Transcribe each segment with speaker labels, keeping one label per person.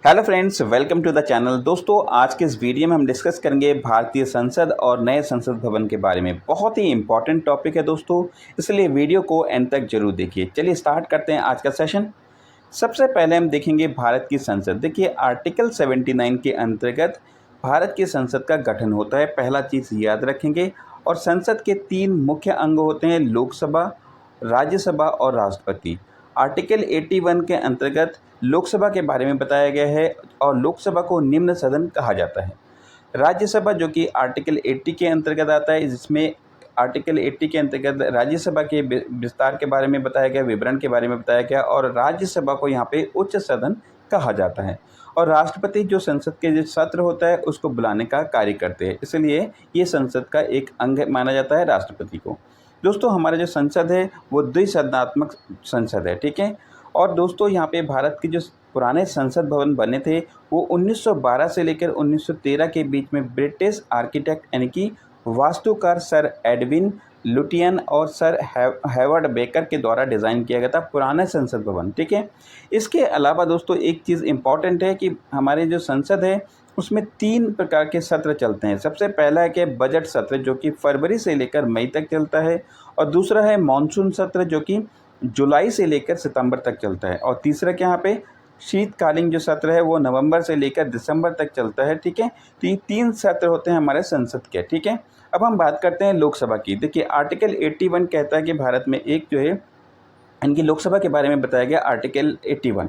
Speaker 1: Hello friends, welcome to the channel. दोस्तों, आज के इस वीडियो में हम डिस्कस करेंगे भारतीय संसद और नए संसद भवन के बारे में। बहुत ही इंपॉर्टेंट टॉपिक है दोस्तों, इसलिए वीडियो को एंड तक जरूर देखिए। चलिए स्टार्ट करते हैं आज का सेशन। सबसे पहले हम देखेंगे भारत की संसद। देखिए, आर्टिकल 79 के अंतर्गत भारत की संसद का गठन होता है। पहला चीज़ याद रखेंगे। और संसद के 3 मुख्य अंग होते हैं, लोकसभा, राज्यसभा और राष्ट्रपति। आर्टिकल 81 के अंतर्गत लोकसभा के बारे में बताया गया है और लोकसभा को निम्न सदन कहा जाता है। राज्यसभा जो कि आर्टिकल 80 के अंतर्गत आता है, जिसमें आर्टिकल 80 के अंतर्गत राज्यसभा के विस्तार के बारे में बताया गया, विवरण के बारे में बताया गया और राज्यसभा को यहाँ पे उच्च सदन कहा जाता है। और राष्ट्रपति जो संसद के जो सत्र होता है उसको बुलाने का कार्य करते हैं, इसलिए ये संसद का एक अंग माना जाता है राष्ट्रपति को। दोस्तों, हमारा जो संसद है वो द्विसदनात्मक संसद है, ठीक है। और दोस्तों, यहाँ पे भारत के जो पुराने संसद भवन बने थे वो 1912 से लेकर 1913 के बीच में ब्रिटिश आर्किटेक्ट यानी कि वास्तुकार सर एडविन लुटियन और सर हेवर्ड बेकर के द्वारा डिज़ाइन किया गया था पुराने संसद भवन, ठीक है। इसके अलावा दोस्तों एक चीज़ इम्पॉर्टेंट है कि हमारे जो संसद है उसमें 3 प्रकार के सत्र चलते हैं। सबसे पहला है कि बजट सत्र, जो कि फरवरी से लेकर मई तक चलता है। और दूसरा है मानसून सत्र, जो कि जुलाई से लेकर सितंबर तक चलता है। और तीसरा के यहाँ पे शीतकालीन जो सत्र है वो नवंबर से लेकर दिसंबर तक चलता है, ठीक है। तो ये 3 सत्र होते हैं हमारे संसद के, ठीक है। अब हम बात करते हैं लोकसभा की। देखिए, आर्टिकल 81 कहता है कि भारत में एक जो है इनकी लोकसभा के बारे में बताया गया, आर्टिकल 81।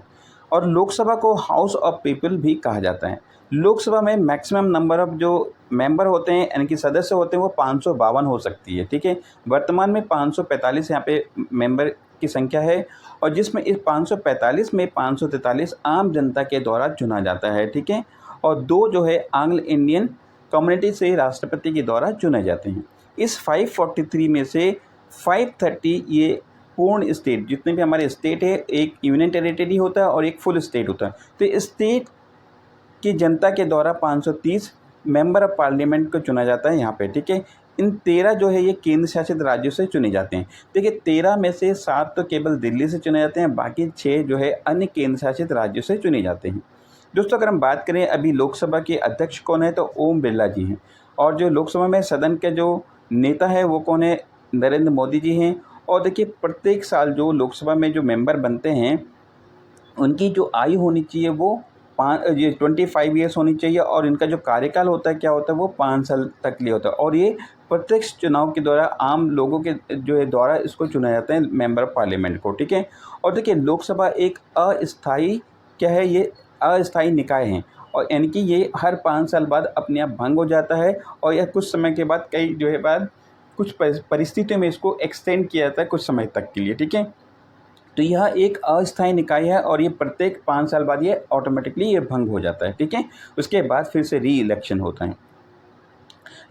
Speaker 1: और लोकसभा को हाउस ऑफ पीपल भी कहा जाता है। लोकसभा में मैक्सिमम नंबर ऑफ जो मेंबर होते हैं यानी कि सदस्य होते हैं वो 552 हो सकती है, ठीक है। वर्तमान में 545 यहाँ पे मेंबर की संख्या है और जिसमें इस 545 में 543 आम जनता के द्वारा चुना जाता है, ठीक है। और 2 जो है एंग्लो इंडियन कम्युनिटी से राष्ट्रपति के द्वारा चुने जाते हैं। इस 543 में से 530 ये पूर्ण स्टेट, जितने भी हमारे स्टेट है, एक यूनियन टेरिटरी होता है और एक फुल स्टेट होता है। तो स्टेट की जनता के द्वारा 530 मेंबर ऑफ पार्लियामेंट को चुना जाता है यहाँ पे, ठीक है। इन 13 जो है ये केंद्र शासित राज्यों से चुने जाते हैं। देखिए, 13 में से 7 तो केवल दिल्ली से चुने जाते हैं, बाकी 6 जो है अन्य केंद्र शासित राज्यों से चुने जाते हैं। दोस्तों, अगर हम बात करें अभी लोकसभा के अध्यक्ष कौन है, तो ओम बिरला जी हैं। और जो लोकसभा में सदन के जो नेता है वो कौन है, नरेंद्र मोदी जी हैं। और देखिए, प्रत्येक साल जो लोकसभा में जो मेंबर बनते हैं उनकी जो आयु होनी चाहिए वो 25 ईयर्स होनी चाहिए। और इनका जो कार्यकाल होता है क्या होता है, वो 5 साल तक लिए होता है। और ये प्रत्यक्ष चुनाव के द्वारा आम लोगों के जो है द्वारा इसको चुना जाता है मेंबर ऑफ पार्लियामेंट को, ठीक है। और देखिए, लोकसभा एक अस्थाई क्या है, ये अस्थाई निकाय है और यानी कि ये हर 5 साल बाद अपने आप भंग हो जाता है और यह कुछ समय के बाद कई जो है बाद कुछ परिस्थितियों में इसको एक्सटेंड किया जाता है कुछ समय तक के लिए, ठीक है। तो यह एक अस्थायी निकाय है और ये प्रत्येक 5 साल बाद ये ऑटोमेटिकली ये भंग हो जाता है, ठीक है। उसके बाद फिर से री इलेक्शन होता है।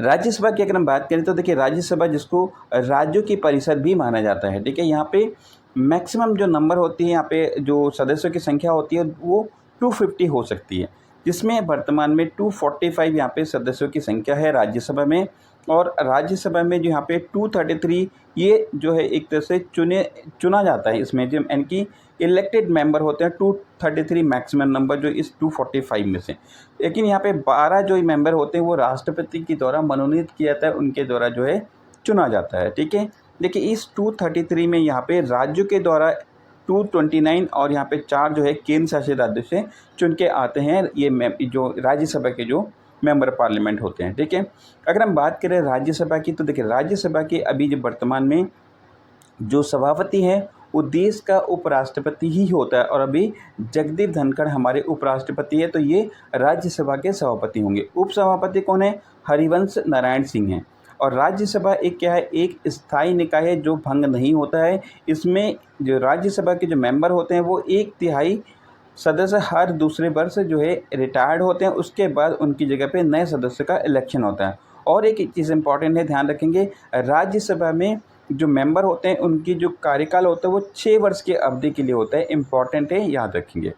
Speaker 1: राज्यसभा की अगर हम बात करें तो देखिए, राज्यसभा जिसको राज्यों की परिषद भी माना जाता है, ठीक है। यहाँ पे मैक्सिमम जो नंबर होती है, यहाँ पे जो सदस्यों की संख्या होती है वो 250 हो सकती है, जिसमें वर्तमान में 245 यहाँ पे सदस्यों की संख्या है राज्यसभा में। और राज्यसभा में जो यहाँ पे 233 ये जो है एक तरह से चुना जाता है इसमें, जो यानी कि इलेक्टेड मेंबर होते हैं 233 मैक्सिमम नंबर जो इस 245 में से। लेकिन यहाँ पे 12 जो मेंबर होते हैं वो राष्ट्रपति के द्वारा मनोनीत किया जाता है, उनके द्वारा जो है चुना जाता है, ठीक है। देखिए, इस 233 में यहाँ पे राज्यों के द्वारा 229 और यहाँ पे 4 जो है केंद्र शासित राज्यों से चुन के आते हैं ये जो राज्यसभा के जो मेंबर पार्लियामेंट होते हैं, ठीक है। अगर हम बात करें राज्यसभा की तो देखिए, राज्यसभा के अभी जो वर्तमान में जो सभापति है वो देश का उपराष्ट्रपति ही होता है और अभी जगदीप धनखड़ हमारे उपराष्ट्रपति है, तो ये राज्यसभा के सभापति होंगे। उपसभापति कौन है, हरिवंश नारायण सिंह हैं। और राज्यसभा एक क्या है, एक स्थायी निकाय है जो भंग नहीं होता है। इसमें जो राज्यसभा के जो मेंबर होते हैं वो 1/3 सदस्य हर दूसरे वर्ष जो है रिटायर्ड होते हैं, उसके बाद उनकी जगह पे नए सदस्य का इलेक्शन होता है। और एक चीज़ इंपॉर्टेंट है, ध्यान रखेंगे, राज्यसभा में जो मेंबर होते हैं उनकी जो कार्यकाल होता है वो 6 वर्ष की अवधि के लिए होता है। इंपॉर्टेंट है, याद रखेंगे।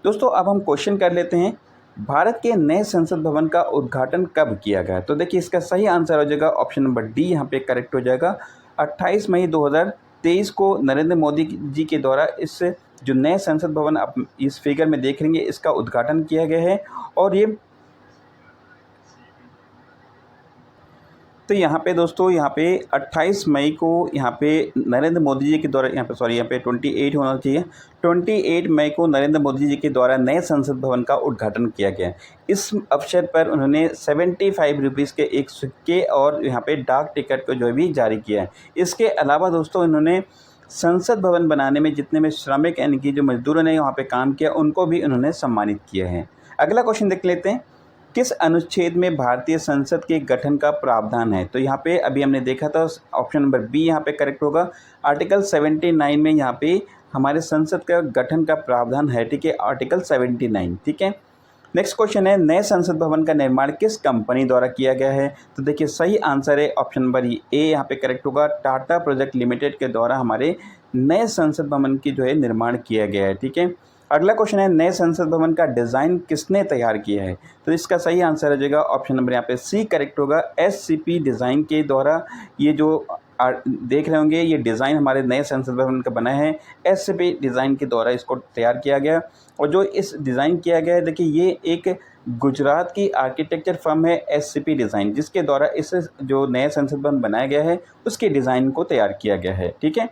Speaker 1: दोस्तों, अब हम क्वेश्चन कर लेते हैं, भारत के नए संसद भवन का उद्घाटन कब किया गया। तो देखिए, इसका सही आंसर हो जाएगा ऑप्शन नंबर डी, यहाँ पे करेक्ट हो जाएगा। 28 मई 2023 को नरेंद्र मोदी जी के द्वारा इस जो नए संसद भवन आप इस फिगर में देख रहे हैं इसका उद्घाटन किया गया है। और ये तो यहाँ पे दोस्तों यहाँ पे 28 मई को यहाँ पे नरेंद्र मोदी जी के द्वारा यहाँ पे 28 होना चाहिए, 28 मई को नरेंद्र मोदी जी के द्वारा नए संसद भवन का उद्घाटन किया गया। इस अवसर पर उन्होंने 75 रुपीज़ के एक सिक्के और यहाँ पे डाक टिकट को जो भी जारी किया है। इसके अलावा दोस्तों इन्होंने संसद भवन बनाने में जितने में श्रमिक यानी कि जो मजदूरों ने वहाँ पे काम किया उनको भी उन्होंने सम्मानित किया है। अगला क्वेश्चन देख लेते हैं, किस अनुच्छेद में भारतीय संसद के गठन का प्रावधान है? तो यहाँ पे अभी हमने देखा था ऑप्शन नंबर बी यहाँ पे करेक्ट होगा। आर्टिकल 79 में यहाँ पे हमारे संसद का गठन का प्रावधान है, ठीक है, आर्टिकल 79, ठीक है। नेक्स्ट क्वेश्चन है, नए संसद भवन का निर्माण किस कंपनी द्वारा किया गया है? तो देखिए सही आंसर है ऑप्शन नंबर ए यहाँ पे करेक्ट होगा। टाटा प्रोजेक्ट लिमिटेड के द्वारा हमारे नए संसद भवन की जो है निर्माण किया गया है, ठीक है। अगला क्वेश्चन है, नए संसद भवन का डिज़ाइन किसने तैयार किया है? तो इसका सही आंसर आ जाएगा ऑप्शन नंबर यहाँ पे सी करेक्ट होगा। SCP डिज़ाइन के द्वारा ये जो देख रहे होंगे ये डिज़ाइन हमारे नए संसद भवन का बना है, SCP डिज़ाइन के द्वारा इसको तैयार किया गया। और जो इस डिज़ाइन किया गया है देखिए ये एक गुजरात की आर्किटेक्चर फर्म है SCP डिज़ाइन, जिसके द्वारा इस जो नए संसद भवन बनाया गया है उसके डिज़ाइन को तैयार किया गया है, ठीक है।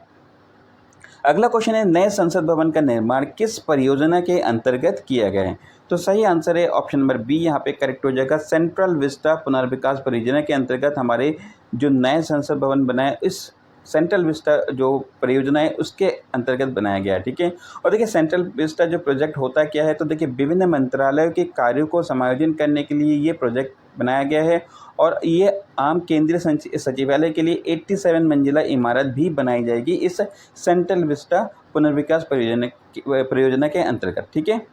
Speaker 1: अगला क्वेश्चन है, नए संसद भवन का निर्माण किस परियोजना के अंतर्गत किया गया है? तो सही आंसर है ऑप्शन नंबर बी यहाँ पे करेक्ट हो जाएगा। सेंट्रल विस्टा पुनर्विकास परियोजना के अंतर्गत हमारे जो नए संसद भवन बना है इस सेंट्रल विस्टा जो परियोजना है उसके अंतर्गत बनाया गया है, ठीक है। और देखिए सेंट्रल विस्टा जो प्रोजेक्ट होता क्या है, तो देखिए विभिन्न मंत्रालयों के कार्यों को समायोजन करने के लिए ये प्रोजेक्ट बनाया गया है। और ये आम केंद्रीय सचिवालय के लिए 87 मंजिला इमारत भी बनाई जाएगी इस सेंट्रल विस्टा पुनर्विकास परियोजना के अंतर्गत, ठीक है।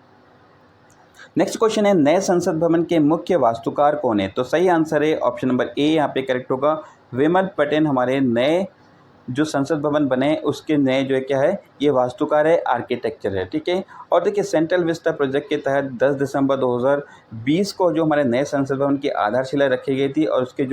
Speaker 1: नेक्स्ट क्वेश्चन है, नए संसद भवन के मुख्य वास्तुकार कौन है? तो सही आंसर है ऑप्शन नंबर ए यहाँ पे करेक्ट होगा। विमल पटेल हमारे नए जो संसद भवन बने उसके नए जो है क्या है ये वास्तुकार है, आर्किटेक्चर है, ठीक है। और देखिए सेंट्रल विस्टा प्रोजेक्ट के तहत 10 दिसंबर 2020 को जो हमारे नए संसद भवन की आधारशिला रखी गई थी और उसके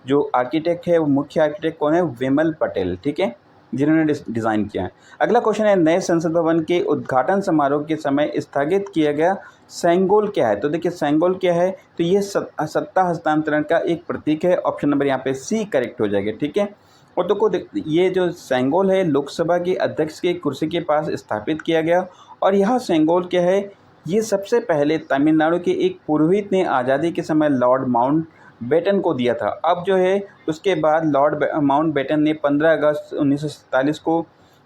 Speaker 1: जो आर्किटेक्ट है वो मुख्य आर्किटेक्ट कौन है? विमल पटेल, ठीक है, जिन्होंने डिज़ाइन किया है। अगला क्वेश्चन है, नए संसद भवन के उद्घाटन समारोह के समय स्थगित किया गया सेंगोल क्या है? तो देखिए सेंगोल क्या है, तो ये सत्ता हस्तांतरण का एक प्रतीक है। ऑप्शन नंबर यहाँ पे सी करेक्ट हो जाएगा, ठीक है। और देखो ये जो सेंगोल है लोकसभा के अध्यक्ष की कुर्सी के पास स्थापित किया गया। और यह सेंगोल क्या है, ये सबसे पहले तमिलनाडु के एक पुरोहित ने आज़ादी के समय लॉर्ड माउंट बेटन को दिया था। अब जो है उसके बाद लॉर्ड माउंट बेटन ने 15 अगस्त 1947 को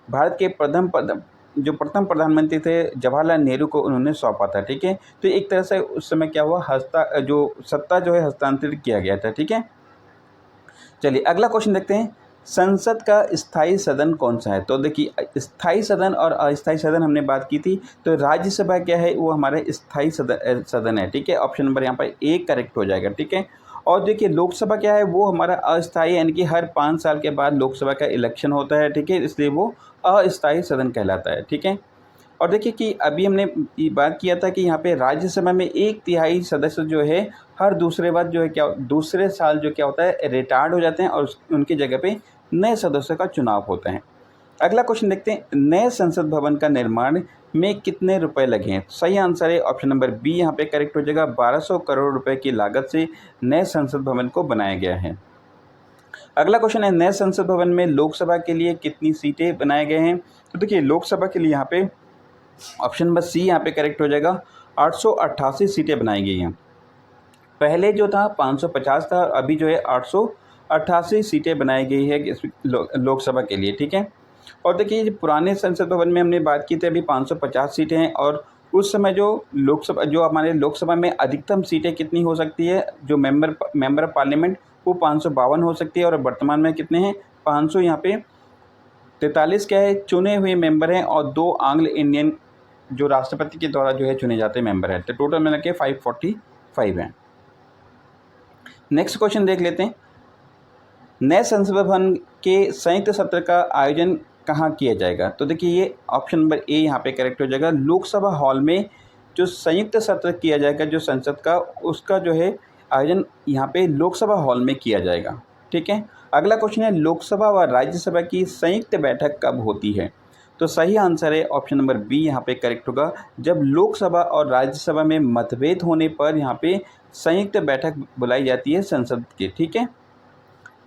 Speaker 1: भारत के प्रथम प्रधानमंत्री थे जवाहरलाल नेहरू को उन्होंने सौंपा था, ठीक है। तो एक तरह से उस समय क्या हुआ सत्ता जो है हस्तांतरित किया गया था, ठीक है। चलिए अगला क्वेश्चन देखते हैं, संसद का स्थायी सदन कौन सा है? तो देखिए स्थायी सदन और अस्थायी सदन हमने बात की थी, तो राज्यसभा क्या है वो हमारे स्थायी सदन है, ठीक है। ऑप्शन नंबर यहाँ पर ए करेक्ट हो जाएगा, ठीक है। और देखिए लोकसभा क्या है वो हमारा अस्थायी यानी कि हर 5 साल के बाद लोकसभा का इलेक्शन होता है, ठीक है, इसलिए वो अस्थायी सदन कहलाता है, ठीक है। और देखिए कि अभी हमने ये बात किया था कि यहाँ पे राज्यसभा में 1/3 सदस्य जो है हर दूसरे साल जो क्या होता है रिटायर्ड हो जाते हैं और उनकी जगह पे नए सदस्यों का चुनाव होता है। अगला क्वेश्चन देखते हैं, नए संसद भवन का निर्माण में कितने रुपए लगे हैं? सही आंसर है ऑप्शन नंबर बी यहाँ पे करेक्ट हो जाएगा। 1200 करोड़ रुपए की लागत से नए संसद भवन को बनाया गया है। अगला क्वेश्चन है, नए संसद भवन में लोकसभा के लिए कितनी सीटें बनाए गए हैं? तो देखिए लोकसभा के लिए यहाँ पे ऑप्शन नंबर सी यहाँ पे करेक्ट हो जाएगा। 888 सीटें बनाई गई हैं। पहले जो था 550 था, अभी जो है 888 सीटें बनाई गई है लोकसभा के लिए, ठीक है। और देखिए पुराने संसद भवन में हमने बात की थी अभी 550 सीटें हैं और उस समय जो हमारे लोकसभा में अधिकतम सीटें कितनी हो सकती है जो मेंबर ऑफ पार्लियामेंट वो 552 हो सकती है। और वर्तमान में कितने हैं 500 यहाँ पे 43 क्या है चुने हुए मेंबर हैं और 2 एंग्लो इंडियन जो राष्ट्रपति के द्वारा जो है चुने जाते मेंबर हैं, तो टोटल मिला के 545 हैं। नेक्स्ट क्वेश्चन देख लेते हैं, नए संसद भवन के संयुक्त सत्र का आयोजन कहाँ किया जाएगा? तो देखिए ये ऑप्शन नंबर ए यहाँ पे करेक्ट हो जाएगा। लोकसभा हॉल में जो संयुक्त सत्र किया जाएगा जो संसद का उसका जो है आयोजन यहाँ पे लोकसभा हॉल में किया जाएगा, ठीक है। अगला क्वेश्चन है, लोकसभा व राज्यसभा की संयुक्त बैठक कब होती है? तो सही आंसर है ऑप्शन नंबर बी यहाँ पे करेक्ट होगा। जब लोकसभा और राज्यसभा में मतभेद होने पर यहाँ पे संयुक्त बैठक बुलाई जाती है संसद की, ठीक है।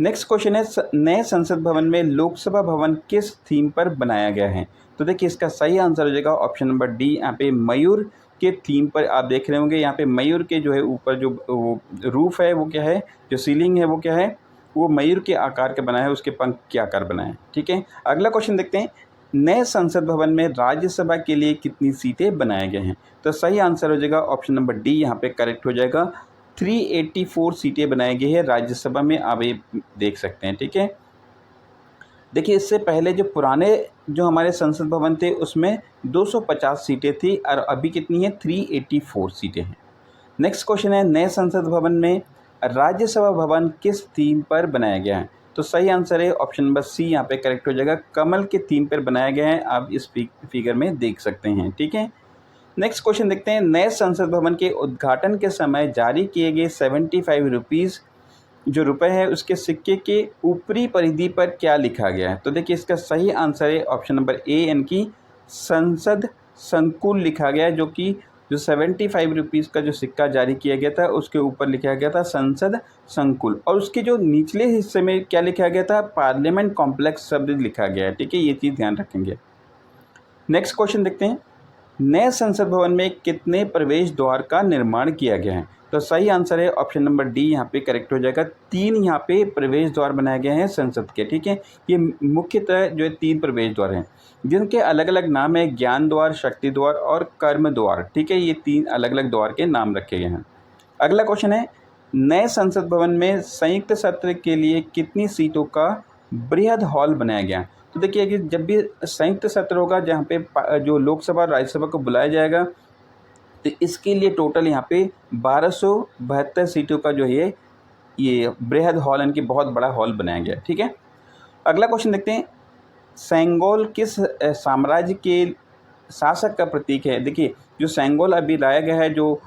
Speaker 1: नेक्स्ट क्वेश्चन है नए संसद भवन में लोकसभा भवन किस थीम पर बनाया गया है। तो देखिए इसका सही आंसर हो जाएगा ऑप्शन नंबर डी, यहाँ पे मयूर के थीम पर आप देख रहे होंगे। यहाँ पे मयूर के जो है ऊपर जो वो रूफ है वो क्या है, जो सीलिंग है वो क्या है, वो मयूर के आकार का बना है, उसके पंख के आकार बना है, ठीक है। अगला क्वेश्चन देखते हैं नए संसद भवन में राज्यसभा के लिए कितनी सीटें बनाए गए हैं। तो सही आंसर हो जाएगा ऑप्शन नंबर डी, यहाँ पे करेक्ट हो जाएगा। 384 सीटें बनाई गई है राज्यसभा में, आप ये देख सकते हैं, ठीक है। देखिए इससे पहले जो पुराने जो हमारे संसद भवन थे उसमें 250 सीटें थी और अभी कितनी है, 384 सीटें हैं। नेक्स्ट क्वेश्चन है नए संसद भवन में राज्यसभा भवन किस थीम पर बनाया गया है। तो सही आंसर है ऑप्शन नंबर सी, यहाँ पे करेक्ट हो जाएगा। कमल के थीम पर बनाया गया है, आप इस फिगर में देख सकते हैं, ठीक है। नेक्स्ट क्वेश्चन देखते हैं नए संसद भवन के उद्घाटन के समय जारी किए गए 75 रुपीज़ जो रुपए है उसके सिक्के के ऊपरी परिधि पर क्या लिखा गया है। तो देखिए इसका सही आंसर है ऑप्शन नंबर ए, यानी कि संसद संकुल लिखा गया है, जो कि जो 75 रुपीज़ का जो सिक्का जारी किया गया था उसके ऊपर लिखा गया था संसद संकुल, और उसके जो निचले हिस्से में क्या लिखा गया था, पार्लियामेंट कॉम्प्लेक्स शब्द लिखा गया है, ठीक है। ये चीज़ ध्यान रखेंगे। नेक्स्ट क्वेश्चन देखते हैं नए संसद भवन में कितने प्रवेश द्वार का निर्माण किया गया है। तो सही आंसर है ऑप्शन नंबर डी, यहाँ पे करेक्ट हो जाएगा। 3 यहाँ पे प्रवेश द्वार बनाए गए हैं संसद के, ठीक है। ये मुख्यतः जो है 3 प्रवेश द्वार हैं जिनके अलग अलग नाम है, ज्ञान द्वार, शक्ति द्वार और कर्म द्वार, ठीक है। ये 3 अलग अलग द्वार के नाम रखे गए हैं। अगला क्वेश्चन है नए संसद भवन में संयुक्त सत्र के लिए कितनी सीटों का बृहद हॉल बनाया गया। तो देखिए कि जब भी संयुक्त सत्र होगा जहाँ पे जो लोकसभा और राज्यसभा को बुलाया जाएगा, तो इसके लिए टोटल यहाँ पे 1272 सीटों का जो है ये बृहद हॉल, यानी कि बहुत बड़ा हॉल बनाया गया, ठीक है। अगला क्वेश्चन देखते हैं सेंगोल किस साम्राज्य के शासक का प्रतीक है। देखिए जो सेंगोल अभी लाया गया है, जो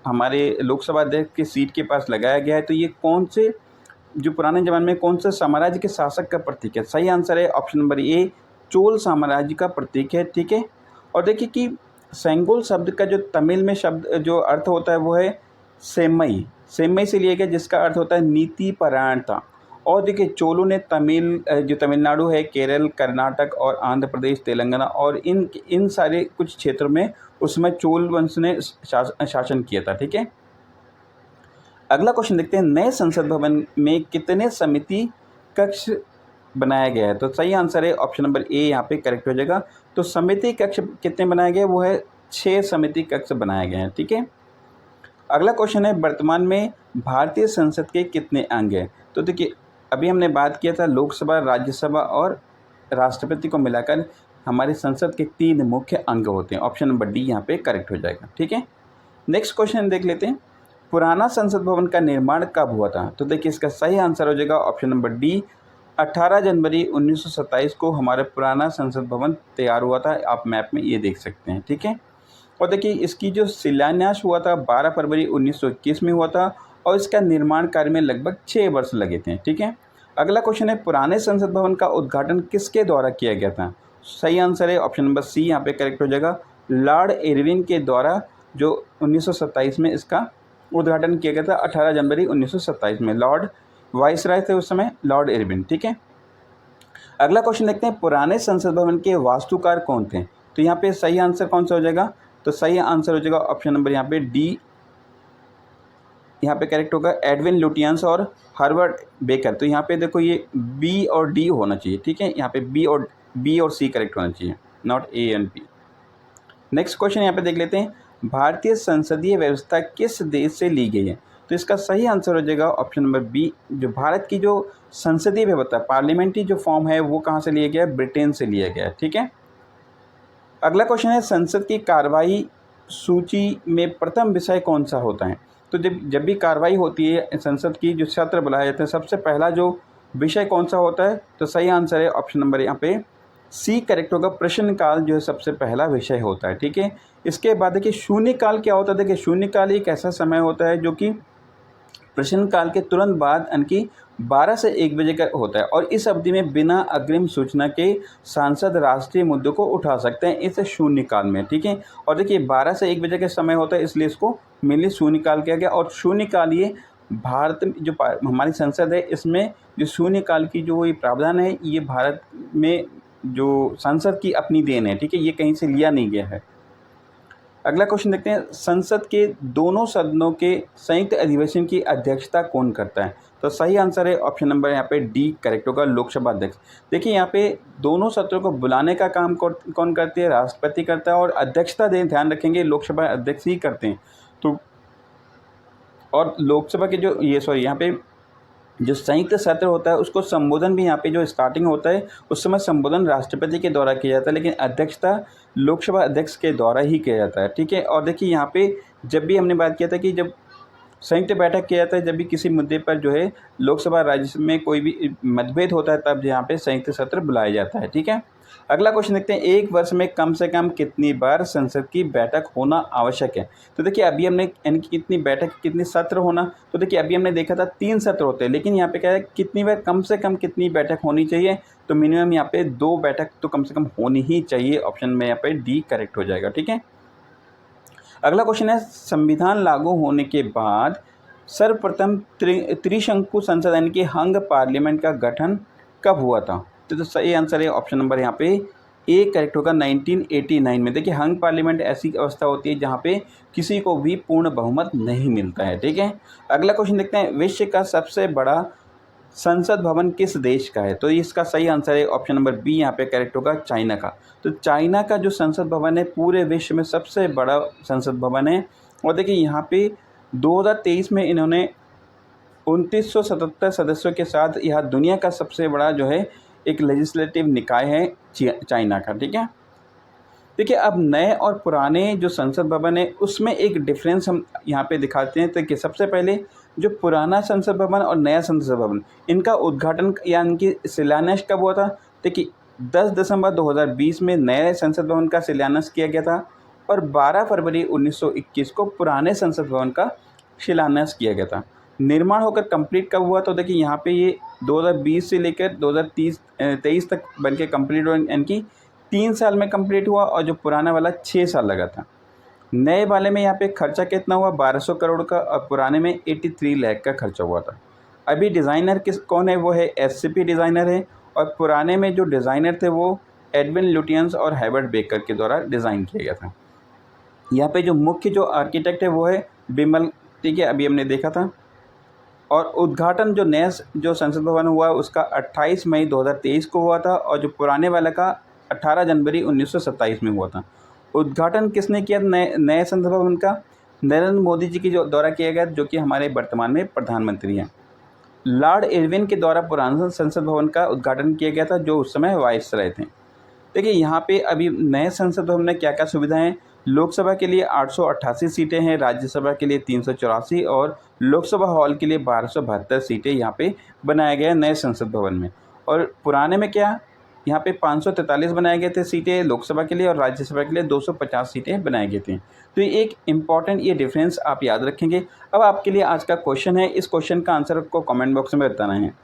Speaker 1: हमारे लोकसभा अध्यक्ष की सीट के पास लगाया गया है, तो ये कौन से जो पुराने ज़माने में कौन से साम्राज्य के शासक का प्रतीक है। सही आंसर है ऑप्शन नंबर ए, चोल साम्राज्य का प्रतीक है, ठीक है। और देखिए कि सेंगोल शब्द का जो तमिल में शब्द जो अर्थ होता है वो है सेमई, सेमई से लिया गया, जिसका अर्थ होता है नीति परायणता। और देखिए चोलों ने जो तमिलनाडु है, केरल, कर्नाटक और आंध्र प्रदेश, तेलंगाना और इन सारे कुछ क्षेत्रों में उसमें चोल वंश ने शासन किया था, ठीक है। अगला क्वेश्चन देखते हैं नए संसद भवन में कितने समिति कक्ष बनाया गया है। तो सही आंसर है ऑप्शन नंबर ए, यहाँ पे करेक्ट हो जाएगा। तो समिति कक्ष कितने बनाए गए, वो है 6 समिति कक्ष बनाए गए हैं, ठीक है। अगला क्वेश्चन है वर्तमान में भारतीय संसद के कितने अंग हैं। तो देखिए अभी हमने बात किया था लोकसभा, राज्यसभा और राष्ट्रपति को मिलाकर हमारी संसद के 3 मुख्य अंग होते हैं। ऑप्शन नंबर डी यहाँ पे करेक्ट हो जाएगा, ठीक है। नेक्स्ट क्वेश्चन देख लेते हैं पुराना संसद भवन का निर्माण कब हुआ था। तो देखिए इसका सही आंसर हो जाएगा ऑप्शन नंबर डी, 18 जनवरी 1927 को हमारा पुराना संसद भवन तैयार हुआ था। आप मैप में ये देख सकते हैं, ठीक है। और देखिए इसकी जो शिलान्यास हुआ था 12 फरवरी 1921 में हुआ था और इसका निर्माण कार्य में लगभग 6 वर्ष लगे थे, ठीक है। अगला क्वेश्चन है पुराने संसद भवन का उद्घाटन किसके द्वारा किया गया था। सही आंसर है ऑप्शन नंबर सी, यहाँ पे करेक्ट हो जाएगा। लॉर्ड इरविन के द्वारा जो 1927 में इसका उद्घाटन किया गया था, 18 जनवरी 1927 में। लॉर्ड वाइसराय थे उस समय, लॉर्ड इरविन, ठीक है। अगला क्वेश्चन देखते हैं पुराने संसद भवन के वास्तुकार कौन थे। तो यहाँ पे सही आंसर कौन सा हो जाएगा। तो सही आंसर हो जाएगा ऑप्शन नंबर यहाँ पे डी, यहाँ पे करेक्ट होगा। एडविन लुटियंस और हार्वर्ड बेकर। तो यहाँ पे देखो ये बी और डी होना चाहिए, ठीक है। यहाँ पे बी और सी करेक्ट होना चाहिए, not A and B. Next question यहाँ पे देख लेते हैं भारतीय संसदीय व्यवस्था किस देश से ली गई है। तो इसका सही आंसर हो जाएगा ऑप्शन नंबर बी, जो भारत की जो संसदीय व्यवस्था पार्लियामेंट्री जो फॉर्म है वो कहाँ से लिया गया है, ब्रिटेन से लिया गया है, ठीक है। अगला क्वेश्चन है संसद की कार्रवाई सूची में प्रथम विषय कौन सा होता है। तो जब भी कार्रवाई होती है संसद की, जो सत्र बुलाए जाते हैं, सबसे पहला जो विषय कौन सा होता है। तो सही आंसर है ऑप्शन नंबर यहाँ पे सी करेक्ट होगा। प्रश्नकाल जो है सबसे पहला विषय होता है, ठीक है। इसके बाद देखिए शून्यकाल क्या होता है। देखिए शून्यकाल एक ऐसा समय होता है जो कि प्रश्नकाल के तुरंत बाद यानी कि 12 से 1 बजे का होता है और इस अवधि में बिना अग्रिम सूचना के सांसद राष्ट्रीय मुद्दों को उठा सकते हैं इस शून्यकाल में, ठीक है। और देखिए 12 से 1 बजे का समय होता है, इसलिए इसको मेनली शून्यकाल किया गया। और शून्यकाल ये भारत में जो हमारी संसद है, इसमें जो शून्यकाल की जो ये प्रावधान है, ये भारत में जो संसद की अपनी देन है, ठीक है, ये कहीं से लिया नहीं गया है। अगला क्वेश्चन देखते हैं, संसद के दोनों सदनों के संयुक्त अधिवेशन की अध्यक्षता कौन करता है? तो सही आंसर है ऑप्शन नंबर यहाँ पे डी करेक्ट होगा, लोकसभा अध्यक्ष। देखिए यहाँ पे दोनों सत्रों को बुलाने का काम कौन करती है? राष्ट्रपति करता है। और अध्यक्षता ध्यान रखेंगे लोकसभा अध्यक्ष ही करते हैं। तो और लोकसभा के जो यहाँ पे जो संयुक्त सत्र होता है, उसको संबोधन भी यहाँ पे जो स्टार्टिंग होता है उस समय संबोधन राष्ट्रपति के द्वारा किया जाता है, लेकिन अध्यक्षता लोकसभा अध्यक्ष के द्वारा ही किया जाता है, ठीक है। और देखिए यहाँ पे जब भी हमने बात किया था कि जब संयुक्त बैठक किया जाता है, जब भी किसी मुद्दे पर जो है लोकसभा राज्यसभा में कोई भी मतभेद होता है, तब यहाँ पे संयुक्त सत्र बुलाया जाता है, ठीक है। अगला क्वेश्चन देखते हैं, एक वर्ष में कम से कम कितनी बार संसद की बैठक होना आवश्यक है? तो देखिए अभी हमने यानी कि कितनी बैठक कितनी सत्र होना, तो देखिए अभी हमने देखा था 3 सत्र होते हैं, लेकिन यहाँ पे क्या है कितनी बार कम से कम कितनी बैठक होनी चाहिए? तो मिनिमम यहाँ पे 2 बैठक तो कम से कम होनी ही चाहिए। ऑप्शन में यहाँ पे डी करेक्ट हो जाएगा, ठीक है। अगला क्वेश्चन है, संविधान लागू होने के बाद सर्वप्रथम त्रिशंकु संसद यानी कि हंग पार्लियामेंट का गठन कब हुआ था? तो सही आंसर है ऑप्शन नंबर यहाँ पे ए करेक्ट होगा, 1989 में। देखिए हंग पार्लियामेंट ऐसी अवस्था होती है जहाँ पे किसी को भी पूर्ण बहुमत नहीं मिलता है, ठीक है। अगला क्वेश्चन देखते हैं, विश्व का सबसे बड़ा संसद भवन किस देश का है? तो इसका सही आंसर है ऑप्शन नंबर बी यहाँ पे करेक्ट होगा, चाइना का। तो चाइना का जो संसद भवन है पूरे विश्व में सबसे बड़ा संसद भवन है। और देखिए यहाँ पे 2023 में इन्होंने 2977 सदस्यों के साथ यह दुनिया का सबसे बड़ा जो है एक लेजिस्लेटिव निकाय है चाइना का, ठीक है। देखिए अब नए और पुराने जो संसद भवन है उसमें एक डिफरेंस हम यहाँ पे दिखाते हैं। तो कि सबसे पहले जो पुराना संसद भवन और नया संसद भवन, इनका उद्घाटन या इनकी शिलान्यास कब हुआ था? देखिए 10 दिसंबर 2020 में नए संसद भवन का शिलान्यास किया गया था और 12 फरवरी 1921 को पुराने संसद भवन का शिलान्यास किया गया था। निर्माण होकर कंप्लीट कब हुआ? तो देखिए यहाँ पे ये 2020 से लेकर 2023 तक बनके कंप्लीट हुआ, यानी कि 3 साल में कंप्लीट हुआ। और जो पुराना वाला 6 साल लगा था। नए वाले में यहाँ पे खर्चा कितना हुआ? 1200 करोड़ का, और पुराने में 83 लाख का खर्चा हुआ था। अभी डिज़ाइनर कौन है? वो है एससीपी डिज़ाइनर है। और पुराने में जो डिज़ाइनर थे वो एडविन लुटियंस और हेवर्ड बेकर के द्वारा डिज़ाइन किया गया था। यहाँ पे जो मुख्य जो आर्किटेक्ट है वो है बिमल, ठीक है, अभी हमने देखा था। और उद्घाटन जो नया जो संसद भवन हुआ उसका 28 मई 2023 को हुआ था और जो पुराने वाले का 18 जनवरी 1927 में हुआ था। उद्घाटन किसने किया नए संसद भवन का? नरेंद्र मोदी जी के जो द्वारा किया गया, जो कि हमारे वर्तमान में प्रधानमंत्री हैं। लॉर्ड इरविन के द्वारा पुराना संसद भवन का उद्घाटन किया गया था, जो उस समय वाइसराय थे। देखिए यहाँ पे अभी नए संसद भवन में क्या क्या सुविधाएं? लोकसभा के लिए 888 सीटें हैं, राज्यसभा के लिए 384 और लोकसभा हॉल के लिए 1272 सीटें यहाँ पे बनाए गए नए संसद भवन में। और पुराने में क्या? यहाँ पे 543 बनाए गए थे सीटें लोकसभा के लिए और राज्यसभा के लिए 250 सीटें बनाए गए थे। तो ये एक इम्पॉर्टेंट ये डिफरेंस आप याद रखेंगे। अब आपके लिए आज का क्वेश्चन है, इस क्वेश्चन का आंसर आपको कमेंट बॉक्स में बताना है।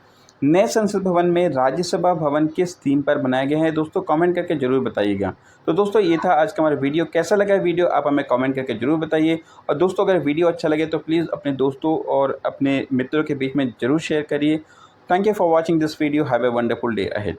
Speaker 1: नए संसद भवन में राज्यसभा भवन किस थीम पर बनाए गए हैं? दोस्तों कमेंट करके जरूर बताइएगा। तो दोस्तों ये था आज का हमारा वीडियो। कैसा लगा वीडियो आप हमें कमेंट करके जरूर बताइए। और दोस्तों अगर वीडियो अच्छा लगे तो प्लीज़ अपने दोस्तों और अपने मित्रों के बीच में ज़रूर शेयर करिए। Thank you for watching this video. Have a wonderful day ahead.